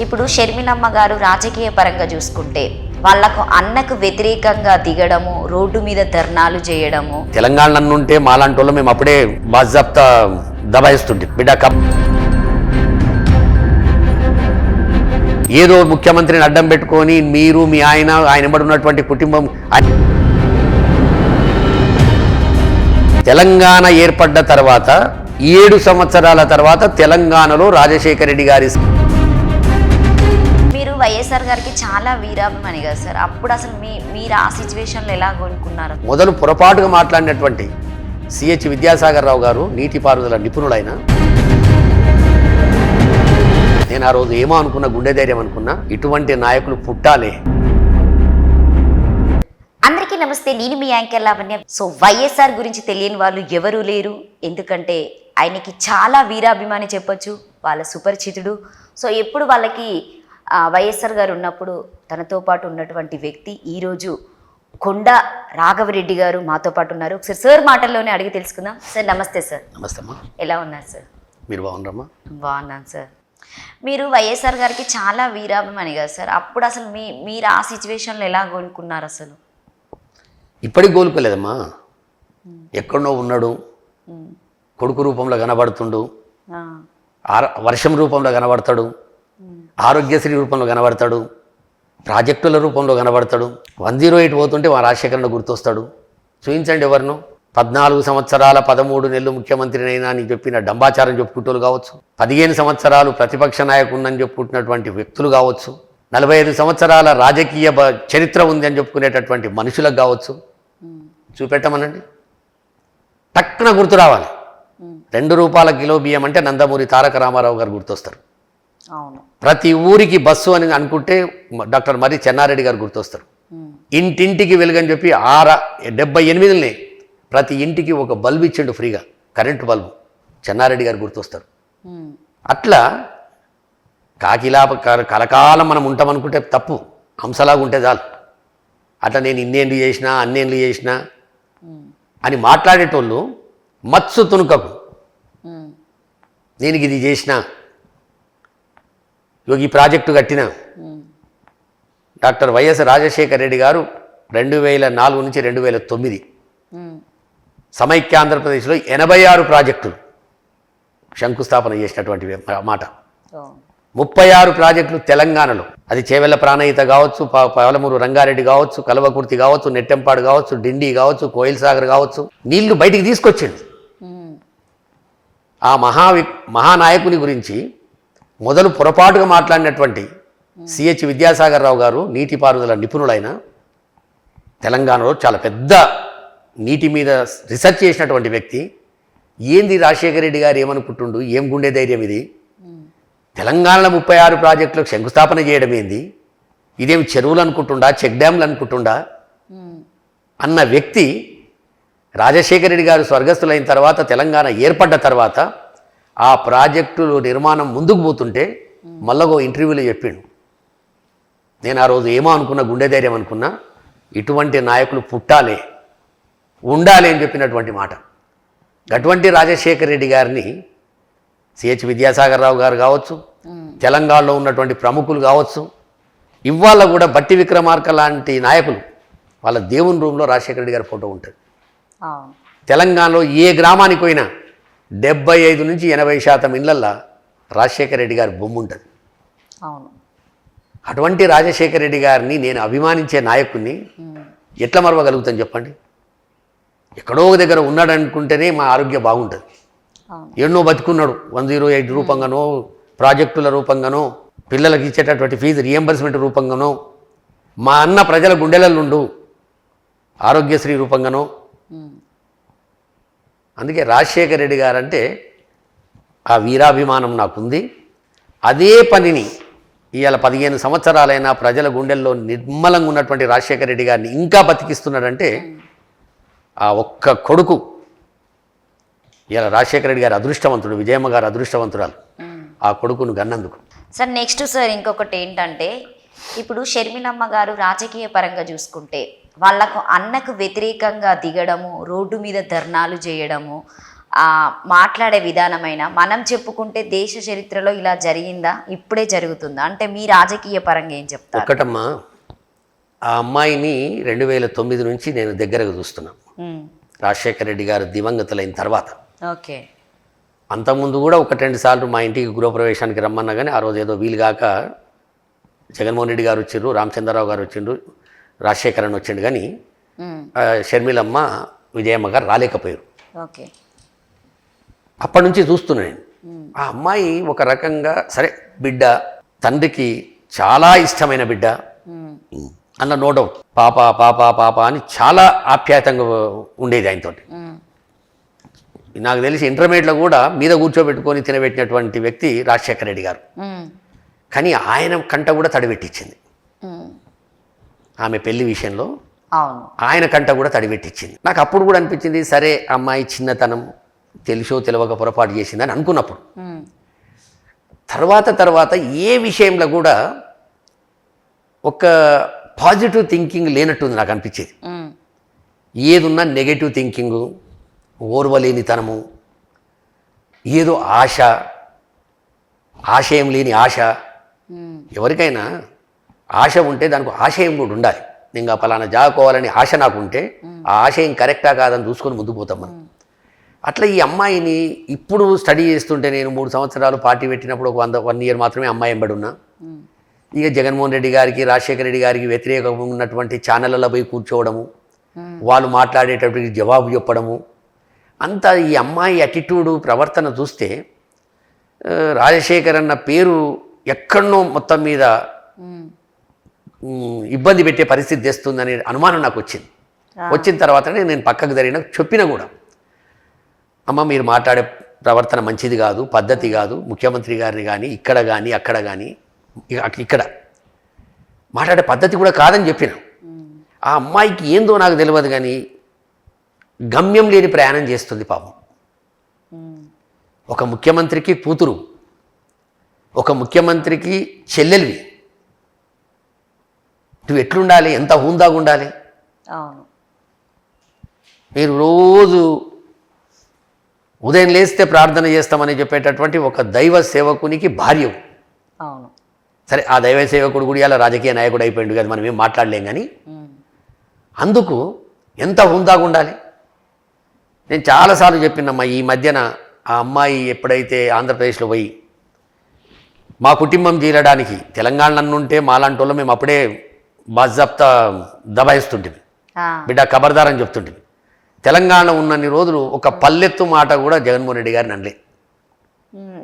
ఇప్పుడు షర్మిలమ్మ గారు రాజకీయ పరంగా చూసుకుంటే వాళ్లకు అన్నకు వ్యతిరేకంగా దిగడము, రోడ్డు మీద ధర్నాలు చేయడము. తెలంగాణ నుంటే మాలాంటి వాళ్ళు మేము అప్పుడే బాజాప్తా దబాయిస్తుంటే బిడ్డ ఏదో ముఖ్యమంత్రిని అడ్డం పెట్టుకొని మీరు మీ ఆయన వెంబడి ఉన్నటువంటి కుటుంబం తెలంగాణ ఏర్పడ్డ తర్వాత 7 సంవత్సరాల తర్వాత తెలంగాణలో రాజశేఖర రెడ్డి గారి మీరు వైఎస్ఆర్ గారికి చాలా వీరాభిమాని కదా సార్, అప్పుడు అసలు మీరు ఆ సిచ్యువేషన్లో ఎలా కొనుక్కున్నారు? మొదలు పొరపాటుగా మాట్లాడినటువంటి సిహెచ్ విద్యాసాగర్ రావు గారు నీటిపారుదల నిపుణులైన నేను ఆ రోజు ఏమో అనుకున్నా, గుండె ధైర్యం అనుకున్నా, ఇటువంటి నాయకులు పుట్టాలి. అందరికీ నమస్తే, నేను మీ యాంకర్ లావణ్య. సో వైఎస్ఆర్ గురించి తెలియని వాళ్ళు ఎవరూ లేరు, ఎందుకంటే ఆయనకి చాలా వీరాభిమాని చెప్పొచ్చు, వాళ్ళ సుపరిచితుడు. సో ఎప్పుడు వాళ్ళకి వైఎస్ఆర్ గారు ఉన్నప్పుడు తనతో పాటు ఉన్నటువంటి వ్యక్తి ఈరోజు కొండ రాఘవరెడ్డి గారు మాతో పాటు ఉన్నారు. ఒకసారి సార్ మాటల్లోనే అడిగి తెలుసుకుందాం. సార్ నమస్తే. సార్ నమస్తే అమ్మా, ఎలా ఉన్నారు సార్? మీరు బాగున్నారమ్మా? బాగున్నాను సార్. మీరు వైఎస్ఆర్ గారికి చాలా వీరాభిమాని కదా సార్, అప్పుడు అసలు మీరు ఆ సిచ్యువేషన్లో ఎలా కొనుక్కున్నారు? అసలు ఇప్పటికి కోలుకోలేదమ్మా, ఎక్కడో ఉన్నాడు, కొడుకు రూపంలో కనబడుతుండు, వర్షం రూపంలో కనబడతాడు, ఆరోగ్యశ్రీ రూపంలో కనబడతాడు, ప్రాజెక్టుల రూపంలో కనబడతాడు, 108 పోతుంటే మా రాజశేఖరను గుర్తొస్తాడు. చూపించండి ఎవరిను. 14 సంవత్సరాల 13 నెలలు ముఖ్యమంత్రినైనా అని చెప్పిన డంబాచారం చెప్పుకుంటూ కావచ్చు, 15 సంవత్సరాలు ప్రతిపక్ష నాయకుడిని చెప్పుకుంటున్నటువంటి వ్యక్తులు కావచ్చు, 45 సంవత్సరాల రాజకీయ చరిత్ర ఉంది అని చెప్పుకునేటటువంటి మనుషులకు కావచ్చు, చూపెట్టమనండి. టక్కున గుర్తు రావాలి. 2 రూపాయల కిలో బియ్యం అంటే నందమూరి తారక రామారావు గారు గుర్తొస్తారు. ప్రతి ఊరికి బస్సు అని అనుకుంటే డాక్టర్ మరి చెన్నారెడ్డి గారు గుర్తొస్తారు. ఇంటింటికి వెలుగని చెప్పి 78 ప్రతి ఇంటికి ఒక బల్బు ఇచ్చిండు ఫ్రీగా, కరెంటు బల్బు, చెన్నారెడ్డి గారు గుర్తొస్తారు. అట్లా కాకిలా కలకాలం మనం ఉంటామనుకుంటే తప్పు, హంసలాగా ఉంటే చాలు. అట్లా నేను ఇన్నేళ్ళు చేసినా అన్నేళ్ళు చేసినా అని మాట్లాడేటోళ్ళు మత్సు తునుకకు. నేను ఇది చేసిన, ఈ ప్రాజెక్టు కట్టిన. డాక్టర్ వైఎస్ రాజశేఖర రెడ్డి గారు 2004 నుంచి 2009 సమైక్య ఆంధ్రప్రదేశ్లో 86 ప్రాజెక్టులు శంకుస్థాపన చేసినటువంటి మాట. 36 ప్రాజెక్టులు తెలంగాణలో, అది చేవెళ్ల ప్రాణహిత కావచ్చు, పాలమూరు రంగారెడ్డి కావచ్చు, కల్వకుర్తి కావచ్చు, నెట్టెంపాడు కావచ్చు, డిండి కావచ్చు, కోయిల్ సాగర్ కావచ్చు, నీళ్లు బయటికి తీసుకొచ్చింది. ఆ మహానాయకుని గురించి మొదలు పొరపాటుగా మాట్లాడినటువంటి సిహెచ్ విద్యాసాగర్ రావు గారు నీటిపారుదల నిపుణులైన తెలంగాణలో చాలా పెద్ద నీటి మీద రీసెర్చ్ చేసినటువంటి వ్యక్తి. ఏంది రాజశేఖర రెడ్డి గారు ఏమనుకుంటుండు, ఏం గుండె ధైర్యం ఇది, తెలంగాణలో 36 ప్రాజెక్టులకు శంకుస్థాపన చేయడం ఏంది, ఇదేం చెరువులు అనుకుంటుండా, చెక్ డ్యామ్లు అనుకుంటుండా అన్న వ్యక్తి రాజశేఖర రెడ్డి గారు స్వర్గస్థులైన తర్వాత తెలంగాణ ఏర్పడ్డ తర్వాత ఆ ప్రాజెక్టులు నిర్మాణం ముందుకు పోతుంటే మళ్ళగో ఇంటర్వ్యూలో చెప్పిండు, నేను ఆ రోజు ఏమో అనుకున్నా, గుండె ధైర్యం అనుకున్నా, ఇటువంటి నాయకులు పుట్టాలి, ఉండాలి అని చెప్పినటువంటి మాట. అటువంటి రాజశేఖర రెడ్డి గారిని సిహెచ్ విద్యాసాగర్ రావు గారు కావచ్చు, తెలంగాణలో ఉన్నటువంటి ప్రముఖులు కావచ్చు, ఇవాళ కూడా బట్టి విక్రమార్క లాంటి నాయకులు వాళ్ళ దేవుని రూమ్లో రాజశేఖర రెడ్డి గారి ఫోటో ఉంటుంది. తెలంగాణలో ఏ గ్రామానికి పోయినా 75 నుంచి 80% ఇళ్లల్లో రాజశేఖర రెడ్డి గారి బొమ్మ ఉంటుంది. అటువంటి రాజశేఖర రెడ్డి గారిని నేను అభిమానించే నాయకుడిని ఎట్లా మరవగలుగుతాను చెప్పండి. ఎక్కడో ఒక దగ్గర ఉన్నాడు అనుకుంటేనే మా ఆరోగ్యం బాగుంటుంది. ఎన్నో బతుకున్నాడు, 108 రూపంగానో, ప్రాజెక్టుల రూపంగానో, పిల్లలకి ఇచ్చేటటువంటి ఫీజు రియంబర్స్మెంట్ రూపంగానో, మా అన్న ప్రజల గుండెలనుండు ఆరోగ్యశ్రీ రూపంగానో. అందుకే రాజశేఖర రెడ్డి గారంటే ఆ వీరాభిమానం నాకుంది. అదే పనిని ఇవాళ 15 సంవత్సరాలైనా ప్రజల గుండెల్లో నిర్మలంగా ఉన్నటువంటి రాజశేఖర రెడ్డి గారిని ఇంకా బతికిస్తున్నాడంటే ఆ ఒక్క కొడుకు. ఇలా రాజశేఖర రెడ్డి గారు అదృష్టవంతుడు, విజయమ్మ గారు అదృష్టవంతురాలు ఆ కొడుకును గన్నందుకు. సార్ నెక్స్ట్ సార్ ఇంకొకటి ఏంటంటే, ఇప్పుడు షర్మిలమ్మ గారు రాజకీయ పరంగా చూసుకుంటే వాళ్లకు అన్నకు వ్యతిరేకంగా దిగడము, రోడ్డు మీద ధర్నాలు చేయడము, మాట్లాడే విధానమైనా మనం చెప్పుకుంటే దేశ చరిత్రలో ఇలా జరిగిందా, ఇప్పుడే జరుగుతుందా అంటే మీ రాజకీయ పరంగా ఏం చెప్తారు? ఒక్కటమ్మా, ఆ అమ్మాయిని 2009 నుంచి నేను దగ్గరకు చూస్తున్నాను. రాజశేఖర రెడ్డి గారు దివంగతులైన తర్వాత. ఓకే. అంతకుముందు కూడా 1-2 సార్లు మా ఇంటికి గృహప్రవేశానికి రమ్మన్నా కానీ ఆ రోజు ఏదో వీలుగాక జగన్మోహన్ రెడ్డి గారు వచ్చిండ్రు, రామచంద్రరావు గారు వచ్చిండ్రు, రాజశేఖరన్ వచ్చిండు, కానీ షర్మిలమ్మ విజయమ్మ గారు రాలేకపోయారు. ఓకే. అప్పటి నుంచి చూస్తున్నాను నేను. ఆ అమ్మాయి ఒక రకంగా సరే బిడ్డ, తండ్రికి చాలా ఇష్టమైన బిడ్డ, అన్న నో డౌట్, పాప పాప పాప అని చాలా ఆప్యాయతంగా ఉండేది ఆయనతోటి. నాకు తెలిసి ఇంటర్మీడియట్లో కూడా మీద కూర్చోబెట్టుకొని తినబెట్టినటువంటి వ్యక్తి రాజశేఖర రెడ్డి గారు. కానీ ఆయన కంట కూడా తడిపెట్టించింది ఆమె పెళ్లి విషయంలో. ఆయన కంట కూడా తడిపెట్టించింది. నాకు అప్పుడు కూడా అనిపించింది, సరే అమ్మాయి చిన్నతనం, తెలుసో తెలియక పొరపాటు చేసిందని అనుకున్నప్పుడు. తర్వాత ఏ విషయంలో కూడా ఒక పాజిటివ్ థింకింగ్ లేనట్టుంది నాకు అనిపించేది. ఏదున్నా నెగటివ్ థింకింగు, ఓర్వలేనితనము, ఏదో ఆశయం లేని ఆశ. ఎవరికైనా ఆశ ఉంటే దానికి ఆశయం కూడా ఉండాలి. ఇంకా పలానా జాగుకోవాలని ఆశ నాకు ఉంటే ఆ ఆశయం కరెక్టా కాదని చూసుకొని ముందుకు పోతాం మనం. అట్లా ఈ అమ్మాయిని ఇప్పుడు స్టడీ చేస్తుంటే, నేను 3 సంవత్సరాలు పార్టీ పెట్టినప్పుడు ఒక 1 ఇయర్ మాత్రమే అమ్మాయి ఎంబడి ఉన్నా. ఇక జగన్మోహన్ రెడ్డి గారికి, రాజశేఖర రెడ్డి గారికి వ్యతిరేకంగా ఉన్నటువంటి ఛానళ్ళలో పోయి కూర్చోవడము, వాళ్ళు మాట్లాడేటప్పటికి జవాబు చెప్పడము, అంతా ఈ అమ్మాయి అటిట్యూడు ప్రవర్తన చూస్తే రాజశేఖర్ అన్న పేరు ఎక్కడనో మొత్తం మీద ఇబ్బంది పెట్టే పరిస్థితి తెస్తుందనే అనుమానం నాకు వచ్చింది. వచ్చిన తర్వాతనే నేను పక్కకు జరిగిన చెప్పిన కూడా, అమ్మ మీరు మాట్లాడే ప్రవర్తన మంచిది కాదు, పద్ధతి కాదు, ముఖ్యమంత్రి గారిని కానీ ఇక్కడ కానీ అక్కడ కానీ ఇక్కడ మాట్లాడే పద్ధతి కూడా కాదని చెప్పిన. ఆ అమ్మాయికి ఏందో నాకు తెలియదు కానీ గమ్యం లేని ప్రయాణం చేస్తుంది పాపం. ఒక ముఖ్యమంత్రికి కూతురు, ఒక ముఖ్యమంత్రికి చెల్లెలివి, నువ్వు ఎట్లుండాలి, ఎంత హుందాగా ఉండాలి. మీరు రోజు ఉదయం లేస్తే ప్రార్థన చేస్తామని చెప్పేటటువంటి ఒక దైవ సేవకునికి భార్య. సరే ఆ దైవ సేవకుడు కూడా ఇలా రాజకీయ నాయకుడు అయిపోయింది కదా, మనం ఏం మాట్లాడలేం, కానీ అందుకు ఎంత హుందాగా ఉండాలి. నేను చాలాసార్లు చెప్పినమ్మా, ఈ మధ్యన ఆ అమ్మాయి ఎప్పుడైతే ఆంధ్రప్రదేశ్లో పోయి మా కుటుంబం జీరడానికి తెలంగాణ నన్నుంటే మాలాంటి వాళ్ళు మేము అప్పుడే బాజాప్తా దబాయిస్తుంటిమి, బిడ్డ ఖబర్దార్ అని చెప్తుంటిమి. తెలంగాణ ఉన్నన్ని రోజులు ఒక పల్లెత్తు మాట కూడా జగన్మోహన్ రెడ్డి గారిని అనలే.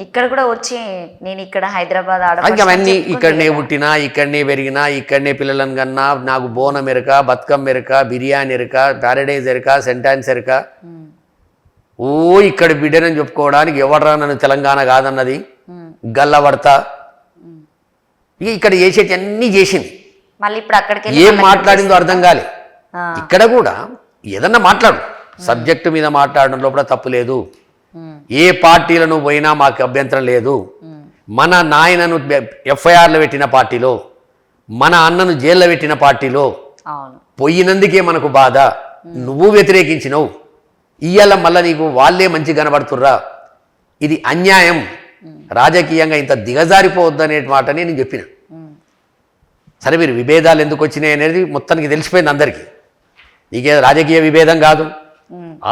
ఇక్కడ కూడా వచ్చి నేను ఇక్కడ హైదరాబాద్ అవన్నీ ఇక్కడనే పుట్టినా, ఇక్కడనే పెరిగినా, ఇక్కడనే పిల్లలను కన్నా, నాకు బోనం ఎరక, బతుకమ్మ ఎరక, బిర్యానీ ఎరక, ప్యారడైజ్ ఎరక, సెంటాన్స్ ఎరక, ఓ ఇక్కడ బిడ్డనని చెప్పుకోవడానికి ఎవడరా నన్ను తెలంగాణ కాదన్నది గల్లబడతా. ఇక ఇక్కడ చేసేటి అన్నీ చేసింది. మళ్ళీ ఇప్పుడు అక్కడికి ఏం మాట్లాడిందో అర్థం కాలే. ఇక్కడ కూడా ఏదన్నా మాట్లాడు, సబ్జెక్టు మీద మాట్లాడడం లోపల తప్పు లేదు. ఏ పార్టీలను పోయినా మాకు అభ్యంతరం లేదు. మన నాయనను ఎఫ్ఐఆర్లో పెట్టిన పార్టీలో, మన అన్నను జైల్లో పెట్టిన పార్టీలో పోయినందుకే మనకు బాధ. నువ్వు వ్యతిరేకించినవు, ఇయ్యాల మళ్ళీ నీకు వాళ్ళే మంచి కనబడుతుర్రా, ఇది అన్యాయం, రాజకీయంగా ఇంత దిగజారిపోవద్దు అనే మాటని నేను చెప్పిన. సరే మీరు విభేదాలు ఎందుకు వచ్చినాయి అనేది మొత్తానికి తెలిసిపోయింది అందరికీ. నీకే రాజకీయ విభేదం కాదు,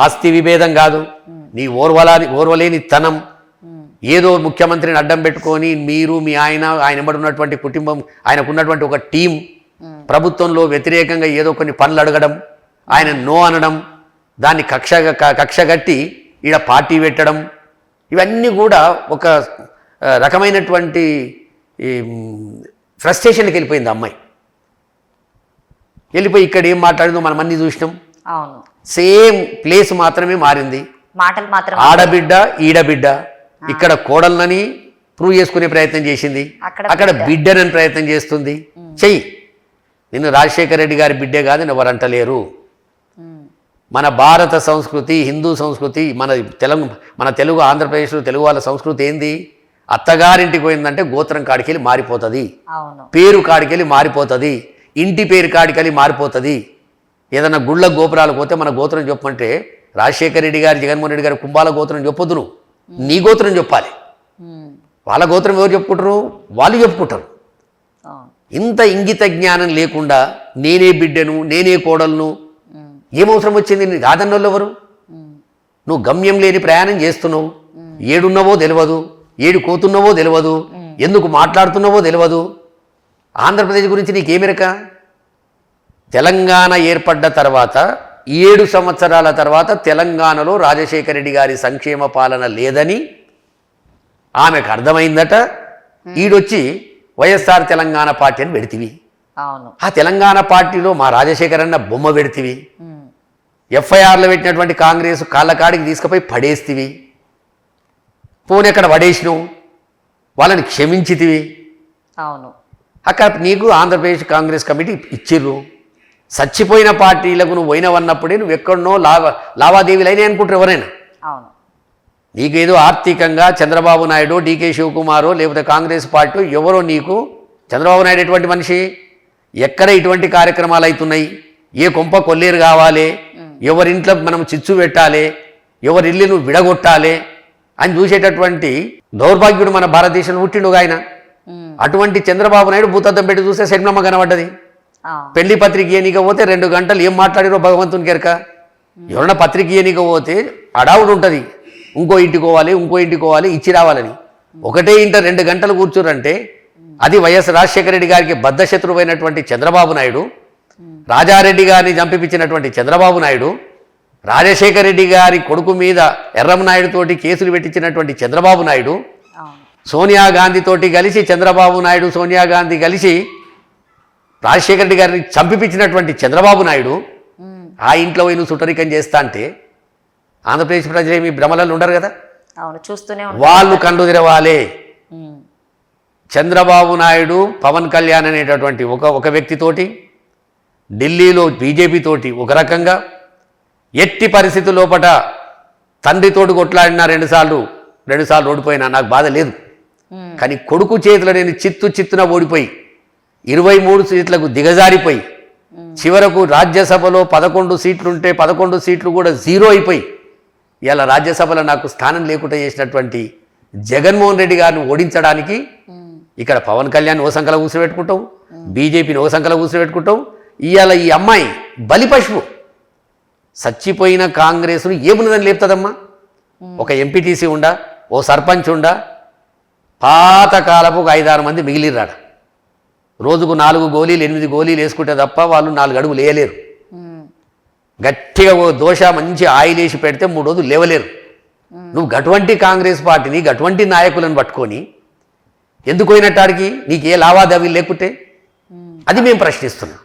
ఆస్తి విభేదం కాదు, నీ ఓర్వలేని తనం, ఏదో ముఖ్యమంత్రిని అడ్డం పెట్టుకొని మీరు మీ ఆయన వెంబడి ఉన్నటువంటి కుటుంబం, ఆయనకు ఉన్నటువంటి ఒక టీం ప్రభుత్వంలో వ్యతిరేకంగా ఏదో కొన్ని పనులు అడగడం, ఆయన నో అనడం, దాన్ని కక్షగట్టి ఈడ పార్టీ పెట్టడం, ఇవన్నీ కూడా ఒక రకమైనటువంటి ఫ్రస్ట్రేషన్కి వెళ్ళిపోయింది అమ్మాయి. వెళ్ళిపోయి ఇక్కడ ఏం మాట్లాడిందో మనం అన్ని చూసినాం. సేమ్ ప్లేస్ మాత్రమే మారింది. మాటలు మాత్రం ఆడబిడ్డ ఈడబిడ్డ, ఇక్కడ కోడళ్ళని ప్రూవ్ చేసుకునే ప్రయత్నం చేసింది, అక్కడ బిడ్డనని ప్రయత్నం చేస్తుంది. చెయ్యి, నిన్ను రాజశేఖర రెడ్డి గారి బిడ్డే కాదని ఎవరు అంటలేరు. మన భారత సంస్కృతి, హిందూ సంస్కృతి, మన తెలుగు ఆంధ్రప్రదేశ్లో తెలుగు వాళ్ళ సంస్కృతి ఏంది? అత్తగారింటికి పోయిందంటే గోత్రం కాడికెళ్ళి మారిపోతుంది, పేరు కాడికెళ్ళి మారిపోతుంది, ఇంటి పేరు కాడికెళ్ళి మారిపోతుంది. ఏదన్నా గుళ్ళ గోపురాలు పోతే మన గోత్రం చెప్పమంటే రాజశేఖర రెడ్డి గారు జగన్మోహన్ రెడ్డి గారు కుంభాల గోత్రం చెప్పొద్దు నువ్వు, నీ గోత్రం చెప్పాలి. ఉమ్, వాళ్ళ గోత్రం ఎవరు చెప్పుకుంటారు? వాళ్ళు చెప్పుకుంటారు. అవును. ఇంత ఇంగిత జ్ఞానం లేకుండా నేనే బిడ్డను, నేనే కోడలను, ఉమ్, ఏమవసరం వచ్చింది? నీ రాదన్నోళ్ళు ఎవరు? ఉమ్, నువ్వు గమ్యం లేని ప్రయాణం చేస్తున్నావు, ఏడున్నావో తెలియదు, ఏడు కోతున్నావో తెలియదు, ఎందుకు మాట్లాడుతున్నావో తెలియదు. ఆంధ్రప్రదేశ్ గురించి నీకేమెరక? తెలంగాణ ఏర్పడ్డ తర్వాత 7 సంవత్సరాల తర్వాత తెలంగాణలో రాజశేఖర రెడ్డి గారి సంక్షేమ పాలన లేదని ఆమెకు అర్థమైందట. ఈడొచ్చి వైఎస్ఆర్ తెలంగాణ పార్టీ అని పెడితివి. అవును. ఆ తెలంగాణ పార్టీలో మా రాజశేఖర్ అన్న బొమ్మ పెడితివి. ఉమ్, ఎఫ్ఐఆర్లో పెట్టినటువంటి కాంగ్రెస్ కాళ్ళకాడికి తీసుకుపోయి పడేస్తివి. పోనీ అక్కడ పడేసినావు, వాళ్ళని క్షమించితివి. అవును. అక్కడ నీకు ఆంధ్రప్రదేశ్ కాంగ్రెస్ కమిటీ ఇచ్చిర్రు. చచ్చిపోయిన పార్టీలకు నువ్వు పోయినవన్నప్పుడే నువ్వు ఎక్కడనో లావాదేవీలు అయినాయి అనుకుంటారు ఎవరైనా. అవును. నీకేదో ఆర్థికంగా చంద్రబాబు నాయుడు, డీకే శివకుమారో లేకపోతే కాంగ్రెస్ పార్టీ ఎవరో నీకు, చంద్రబాబు నాయుడు ఎటువంటి మనిషి, ఎక్కడ ఇటువంటి కార్యక్రమాలు అవుతున్నాయి, ఏ కొంప కొల్లేరు కావాలి, ఎవరింట్లో మనం చిచ్చు పెట్టాలి, ఎవరి ఇల్లు నువ్వు విడగొట్టాలి అని చూసేటటువంటి దౌర్భాగ్యుడు మన భారతదేశంలో పుట్టిండు ఆయన. ఉమ్, అటువంటి చంద్రబాబు నాయుడు భూతద్దం పెట్టి చూస్తే శర్మమ్మ కనబడ్డది. అవును. పెళ్లి పత్రిక ఇయనిక పోతే 2 గంటలు ఏం మాట్లాడిరో భగవంతునికి ఎరక. ఎవరన్నా పత్రిక ఇయనిక పోతే అడావుడు ఉంటుంది, ఇంకో ఇంటికి పోవాలి, ఇంకో ఇంటికి పోవాలి, ఇచ్చి రావాలని. ఒకటే ఇంట 2 గంటలు కూర్చురంటే అది వైఎస్ రాజశేఖర రెడ్డి గారికి బద్ధశత్రువైనటువంటి చంద్రబాబు నాయుడు, రాజారెడ్డి గారిని చంపిపించినటువంటి చంద్రబాబు నాయుడు, రాజశేఖర రెడ్డి గారి కొడుకు మీద ఎర్రమనాయుడు తోటి కేసులు పెట్టించినటువంటి చంద్రబాబు నాయుడు, అవును. సోనియా గాంధీ తోటి కలిసి చంద్రబాబు నాయుడు, సోనియా గాంధీ కలిసి రాజశేఖర రెడ్డి గారిని చంపిపించినటువంటి చంద్రబాబు నాయుడు ఉమ్, ఆ ఇంట్లో పోయి నువ్వు సుటరికం చేస్తా అంటే ఆంధ్రప్రదేశ్ ప్రజలేమి భ్రమలలో ఉండరు కదా. అవును. చూస్తూనే వాళ్ళు కండు తెరవాలే. ఉమ్, చంద్రబాబు నాయుడు పవన్ కళ్యాణ్ అనేటటువంటి ఒక వ్యక్తితోటి, ఢిల్లీలో బీజేపీ తోటి ఒక రకంగా, ఎట్టి పరిస్థితి లోపట తండ్రితోటి కొట్లాడినా 2 సార్లు ఓడిపోయినా నాకు బాధ లేదు. ఉమ్, కానీ కొడుకు చేతిలో నేను చిత్తున ఓడిపోయి 23 సీట్లకు దిగజారిపోయి చివరకు రాజ్యసభలో 11 సీట్లుంటే 11 సీట్లు కూడా 0 అయిపోయి ఇలా రాజ్యసభలో నాకు స్థానం లేకుండా చేసినటువంటి జగన్మోహన్ రెడ్డి గారిని ఓడించడానికి ఇక్కడ పవన్ కళ్యాణ్ ఓ సంకల కూర్చోబెట్టుకుంటావు, బీజేపీని ఓ సంకల కూర్చోబెట్టుకుంటావు. ఇవాళ ఈ అమ్మాయి బలి పశువు. చచ్చిపోయిన కాంగ్రెస్ను ఏమున్నదని లేపుతుందమ్మా? ఒక ఎంపీటీసీ ఉండా, ఓ సర్పంచ్ ఉండా, పాతకాలపు ఒక 5-6 మంది మిగిలిరాడ. రోజుకు 4 గోళీలు 8 గోళీలు వేసుకుంటే తప్ప వాళ్ళు 4 అడుగులు వేయలేరు. గట్టిగా ఓ దోశ మంచి ఆయిల్ వేసి పెడితే 3 రోజులు లేవలేరు. నువ్వు గటువంటి కాంగ్రెస్ పార్టీని, గటువంటి నాయకులను పట్టుకొని ఎందుకు పోయినట్టాడికి? నీకు ఏ లావాదేవీలు లేకుంటే అది మేము ప్రశ్నిస్తున్నాం.